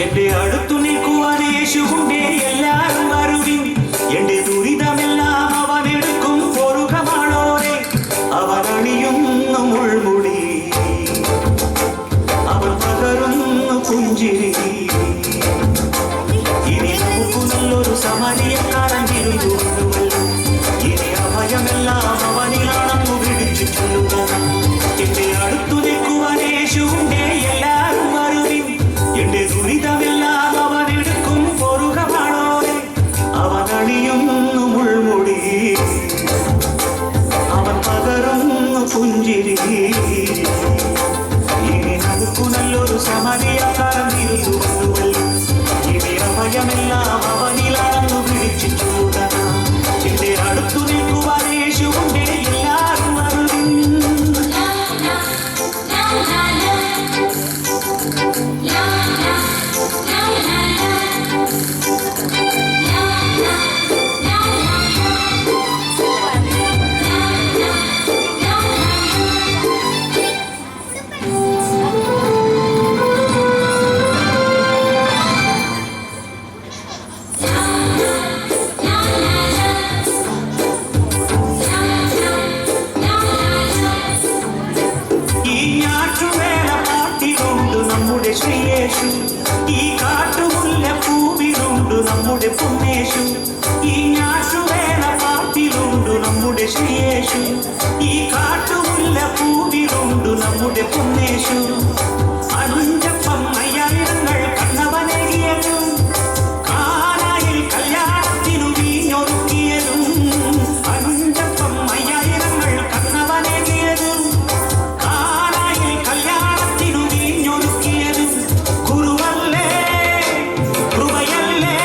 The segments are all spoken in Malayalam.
എന്റെ അടുത്തു നിൽക്കുവാൻ യേശുവിന്റെ എല്ലാവരും വരുവിൻ. എന്റെ ദുരിതമെല്ലാം അവനെടുക്കും പൊറുകമാണോരെ. അവനണിയുന്നു മുൾമുടി, അവൻ പകരുന്നു പുഞ്ചിരി. ഇനി നമുക്ക് നല്ലൊരു സമരിയക്കാരൻ തിരുകൊണ്ടുവല്ലോ. ഇനി അഭയമെല്ലാം അവനിലാണെന്നു വിളിച്ചു ചൊല്ലുക. എന്റെ അടുത്തു നിൽക്കുവാൻ യേശുവിന്റെ എല്ലാവരും വരുവിൻ. എന്റെ ദുരിതമെല്ലാം അവനെടുക്കും പൊറുകമാണോരെ. അവനണിയുന്നു മുൾമുടി, അവൻ പകരുന്നു പുഞ്ചിരി. ഇനി നമുക്ക് നല്ലൊരു സമരിയക്കാരൻ തിരുകൊണ്ടുവല്ലോ. ഇനി അഭയമെല്ലാം അവനിലാണെന്നു വിളിച്ചു ചൊല്ലുക. എന്റെ അടുത്തു നിൽക്കുവാൻ യേശുവിന്റെ എല്ലാവരും വരുവിൻ. ശ്രീയേശു, ഈ കാട്ടുമുല്ല പൂവിലുണ്ട് നമ്മുടെ പൊന്നേശു. ഈ ഞാറ്റുവേല പാട്ടിലുണ്ട് നമ്മുടെ ശ്രീയേശു. ഈ കാട്ടുമുല്ല പൂവിലുണ്ട് നമ്മുടെ പൊന്നേശു. അഞ്ചപ്പം അയ്യായിരങ്ങൾ കണ്ണവനേകിയതും കാനായിൽ കല്യാണത്തിനു വീഞ്ഞൊരുക്കിയതും. അഞ്ചപ്പം അയ്യായിരങ്ങൾ കണ്ണവനേകിയതും കാനായിൽ കല്യാണത്തിനു വീഞ്ഞൊരുക്കിയതും. ഗുരുവല്ലേ കൃപയല്ലേ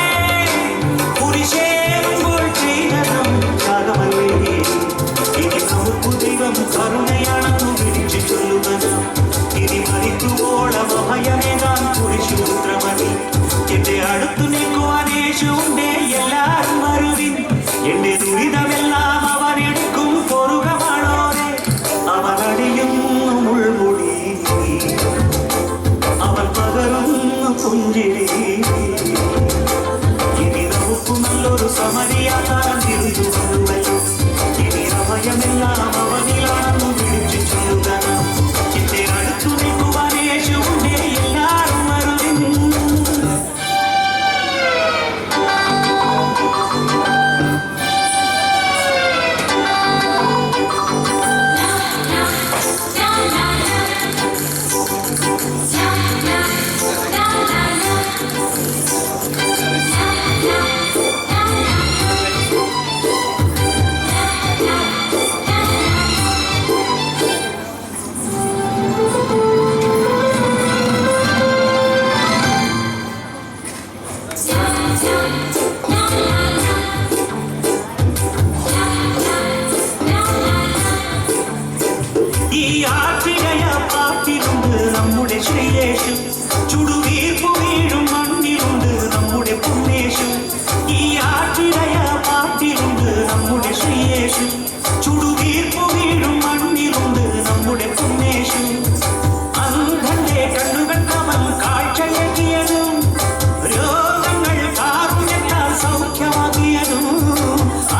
കുരിശേറുമ്പോൾ ചെയ്തതും ത്യാഗമല്ലേ. ഇനി നമുക്ക് ദൈവം കരുണയാണെന്നു വിളിച്ചു ചൊല്ലുക. ഇനി മരിക്കുവോളം അഭയമേകാൻ കുരിശുപുത്രമതി. എന്റെ അടുത്തു നിൽക്കുവാൻ യേശുവിന്റെ എല്ലാവരും വരുവിൻ. എന്റെ ദുരിതമെല്ലാം അവനെടുക്കും പൊറുകമാണോരെ. അവനടിയുന്നു മുൾമുടി, അവൻ പകരുന്നു പുഞ്ചിരി. ഇനി നമുക്ക് നല്ലൊരു സമരിയാകാൻ തിരുകൊണ്ടുവല്ലോ. ഇനി അഭയമെല്ലാം അവനിലാണെന്നു വിളിച്ചു ചൊല്ലുക. എന്റെ അടുത്തു നിൽക്കുവാൻ യേശുവിന്റെ എല്ലാവരും വരുവിൻ. ഈ ആറ്റിരയ പാട്ടിലുണ്ട് നമ്മുടെ ശ്രീയേശു. ചുടുവീർപ്പു വീഴും മണ്ണിലുണ്ട് നമ്മുടെ പൊന്നേശു. ഈ ആറ്റിരയ പാട്ടിലുണ്ട് നമ്മുടെ ശ്രീയേശു. ചുടുവീർപ്പു വീഴും മണ്ണിലുണ്ട് നമ്മുടെ പൊന്നേശു. അന്ധന്റെ കണ്ണുകൾ അവൻ കാഴ്ചയേകിയതും രോഗങ്ങൾ കാരുണ്യത്താൽ സൗഖ്യമാക്കിയതും.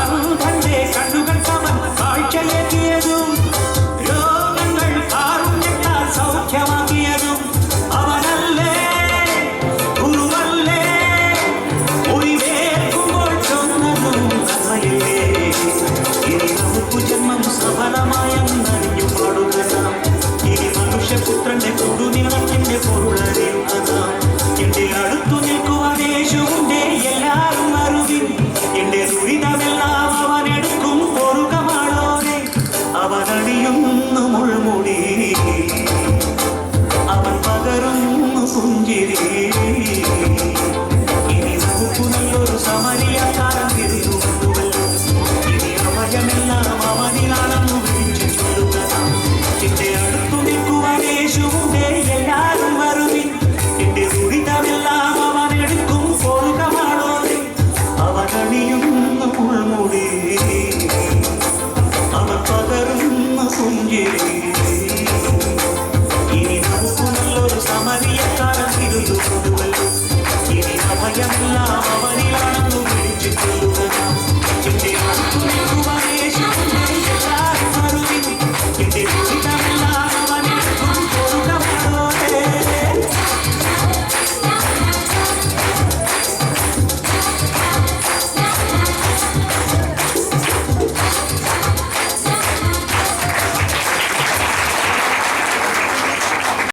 അന്ധന്റെ കണ്ണുകൾ അവൻ കാഴ്ചയേകിയതും രോഗങ്ങൾ കാരുണ്യത്താൽ സൗഖ്യമാക്കിയതും. അവനല്ലേ ഗുരുവല്ലേ ഒഴിവേൽക്കുമ്പോൾ ചൊന്നതും നന്മയല്ലേ. ഇനി നമുക്ക് ജന്മം സഫലമായെന്നറിഞ്ഞു പാടുക നാം. ഇനി മനുഷ്യപുത്രന്റെ കൊടുനീളത്തിന്റെ പൊരുളറിയുക നാം. എന്റെ അടുത്തു നിൽക്കുവാൻ യേശുവിന്റെ എല്ലാവരും വരുവിൻ. എന്റെ ദുരിതമെല്ലാം അവനെടുക്കും പൊറുകമാണോരെ. അവനണിയുന്നു മുൾമുടി, അവൻ പകരുന്നു പുഞ്ചിരി. ഇനി നമുക്ക് നല്ലൊരു സമരിയക്കാരൻ തിരുകൊണ്ടുവല്ലോ. ഇനി അഭയമെല്ലാം അവനിലാണെന്നു വിളിച്ചു ചൊല്ലുക. എന്റെ അടുത്തു നിൽക്കുവാൻ യേശുവിന്റെ എല്ലാവരും വരുവിൻ. എന്റെ ദുരിതമെല്ലാം അവനെടുക്കും പൊറുകമാണോരെ. അവനണിയുന്നു മുൾമുടി, അവൻ പകരുന്നു പുഞ്ചിരി. ഇനി നമുക്ക് നല്ലൊരു സമരിയക്കാരൻ തിരുകൊണ്ടുവല്ലോ.